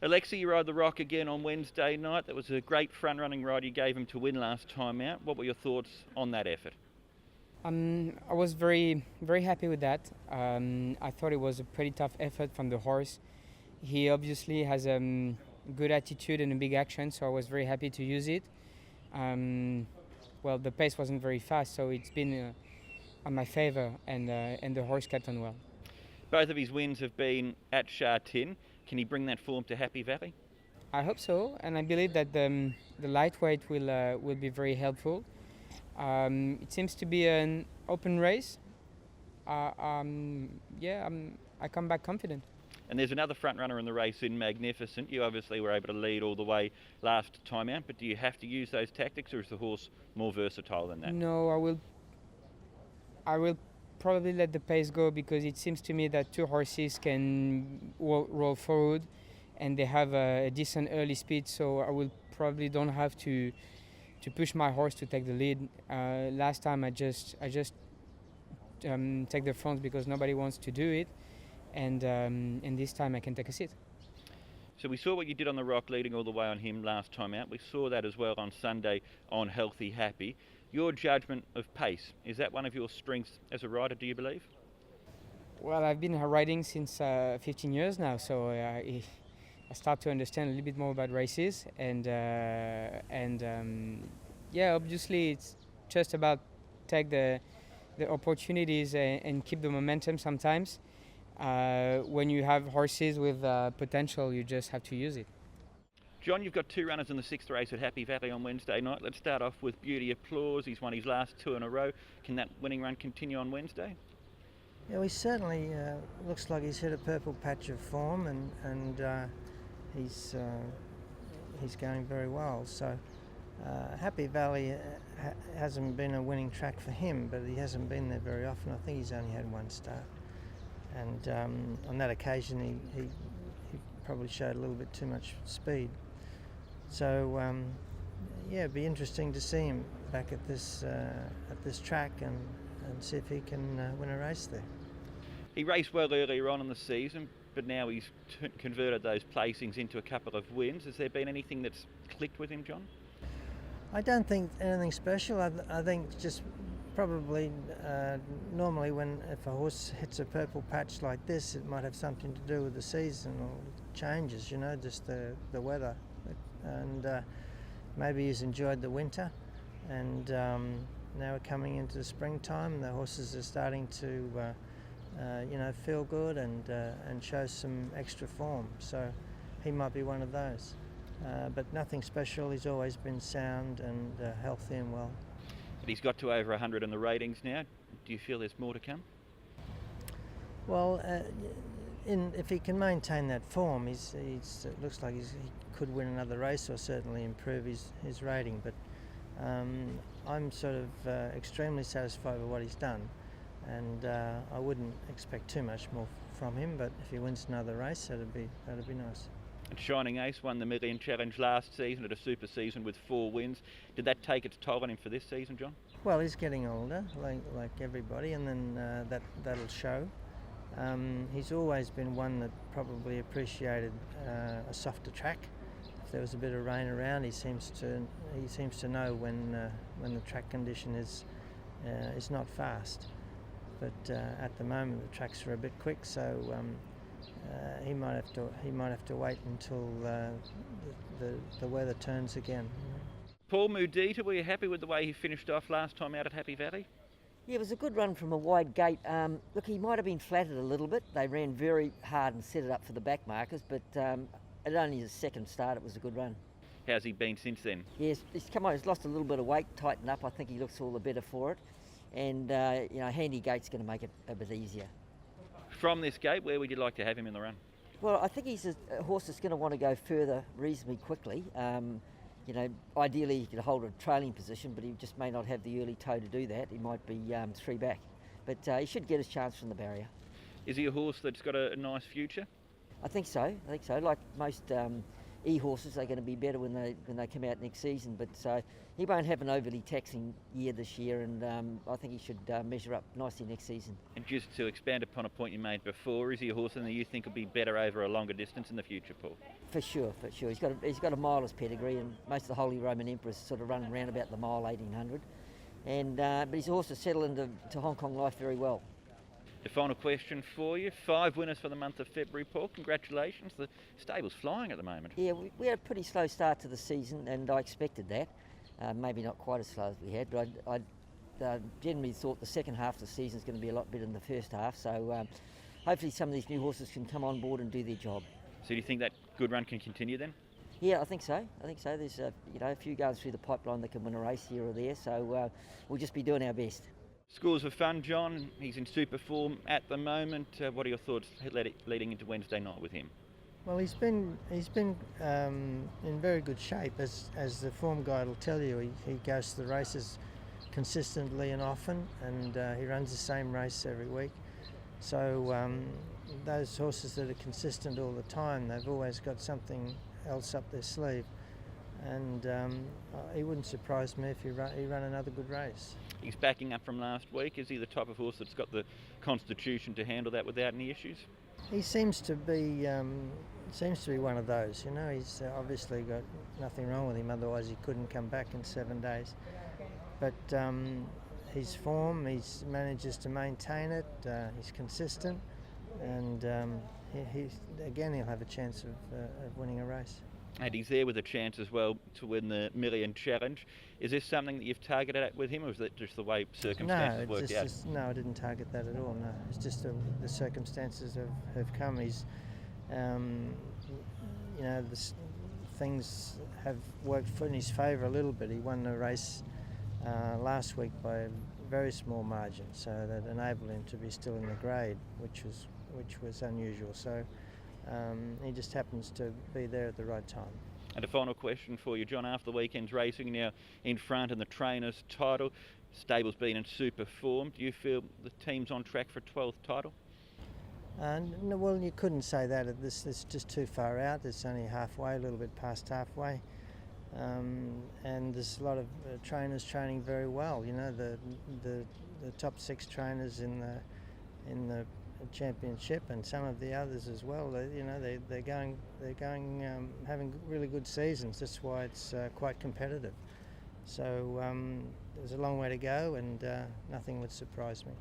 Alexis, you rode the Rock again on Wednesday night. That was a great front-running ride you gave him to win last time out. What were your thoughts on that effort? I was very happy with that. I thought it was a pretty tough effort from the horse. He obviously has a good attitude and a big action, so I was very happy to use it. Well, the pace wasn't very fast, so it's been on my favour, and the horse kept on well. Both of his wins have been at Sha Tin. Can he bring that form to Happy Valley? I hope so, and I believe that the lightweight will be very helpful. It seems to be an open race. I come back confident. And there's another front runner in the race in Magnificent. You obviously were able to lead all the way last time out, but do you have to use those tactics, or is the horse more versatile than that? No, I will probably let the pace go, because it seems to me that two horses can roll forward and they have a decent early speed, so I will probably don't have to push my horse to take the lead. Last time I just take the front because nobody wants to do it, and this time I can take a seat. So we saw what you did on the Rock, leading all the way on him last time out. We saw that as well on Sunday on Healthy Happy. Your judgment of pace, is that one of your strengths as a rider, do you believe? Well, I've been riding since 15 years now, so I start to understand a little bit more about races, and obviously it's just about take the opportunities and keep the momentum sometimes. When you have horses with potential, you just have to use it. John, you've got two runners in the sixth race at Happy Valley on Wednesday night. Let's start off with Beauty Applause. He's won his last two in a row. Can that winning run continue on Wednesday? Yeah, he certainly looks like he's hit a purple patch of form, and he's going very well. So Happy Valley hasn't been a winning track for him, but he hasn't been there very often. I think he's only had one start, and on that occasion he probably showed a little bit too much speed. So it'd be interesting to see him back at this track and see if he can win a race there. He raced well earlier on in the season, but now he's converted those placings into a couple of wins. Has there been anything that's clicked with him, John? I don't think anything special. I think just probably normally if a horse hits a purple patch like this, it might have something to do with the seasonal changes, just the weather. And maybe he's enjoyed the winter, and now we're coming into the springtime. The horses are starting to feel good and show some extra form. So he might be one of those. But nothing special. He's always been sound and healthy and well. But he's got to over 100 in the ratings now. Do you feel there's more to come? Well, if he can maintain that form, it looks like he could win another race or certainly improve his rating. But I'm sort of extremely satisfied with what he's done, and I wouldn't expect too much more from him. But if he wins another race, that'd be nice. And Shining Ace won the Million Challenge last season at a super season with 4 wins. Did that take its toll on him for this season, John? Well, he's getting older, like everybody, and then that'll show. He's always been one that probably appreciated a softer track. If there was a bit of rain around, he seems to know when the track condition is not fast. But at the moment, the tracks are a bit quick, so he might have to wait until the weather turns again. Paul MUDITA, were you happy with the way he finished off last time out at Happy Valley? Yeah, it was a good run from a wide gate. Look, he might have been flattered a little bit. They ran very hard and set it up for the back markers, but at only his second start, it was a good run. How's he been since then? Yes, he's come on. He's lost a little bit of weight, tightened up. I think he looks all the better for it, and Handy Gate's going to make it a bit easier. From this gate, where would you like to have him in the run? Well, I think he's a horse that's going to want to go further reasonably quickly. Ideally he could hold a trailing position, but he just may not have the early toe to do that. He might be 3 back, but he should get his chance from the barrier. Is he a horse that's got a nice future? I think so. Like most e-horses, they're going to be better when they come out next season. But he won't have an overly taxing year this year, and I think he should measure up nicely next season. And just to expand upon a point you made before, is he a horse that you think will be better over a longer distance in the future, Paul? For sure. He's got a miler's pedigree, and most of the Holy Roman Emperors sort of run around about the mile 1800. And but he's a horse that's settled into Hong Kong life very well. The final question for you, 5 winners for the month of February, Paul. Congratulations. The stable's flying at the moment. Yeah, we had a pretty slow start to the season, and I expected that. Maybe not quite as slow as we had, but I generally thought the second half of the season is going to be a lot better than the first half. So hopefully some of these new horses can come on board and do their job. So do you think that good run can continue then? Yeah, I think so. There's a few guys through the pipeline that can win a race here or there. So we'll just be doing our best. Scores for fun, John. He's in super form at the moment. What are your thoughts leading into Wednesday night with him? Well, he's been in very good shape, as the form guide will tell you. He goes to the races consistently and often, and he runs the same race every week. So those horses that are consistent all the time, they've always got something else up their sleeve. And he wouldn't surprise me if he ran another good race. He's backing up from last week. Is he the type of horse that's got the constitution to handle that without any issues? He seems to be one of those. You know, he's obviously got nothing wrong with him. Otherwise, he couldn't come back in 7 days. But his form, he manages to maintain it. He's consistent, and he'll have a chance of winning a race. And he's there with a chance as well to win the Million Challenge. Is this something that you've targeted at with him, or is that just the way circumstances worked out? No, I didn't target that at all. No, it's just the circumstances have come. He's, things have worked in his favour a little bit. He won the race last week by a very small margin, so that enabled him to be still in the grade, which was unusual. So. He just happens to be there at the right time. And a final question for you, John. After the weekend's racing, now in front in the trainer's title, stable's been in super form. Do you feel the team's on track for a 12th title? No, well, you couldn't say that. It's just too far out. It's only halfway, a little bit past halfway. And there's a lot of trainers training very well. You know, the top 6 trainers in the championship, and some of the others as well. They're going having really good seasons. That's why it's quite competitive. So there's a long way to go, and nothing would surprise me.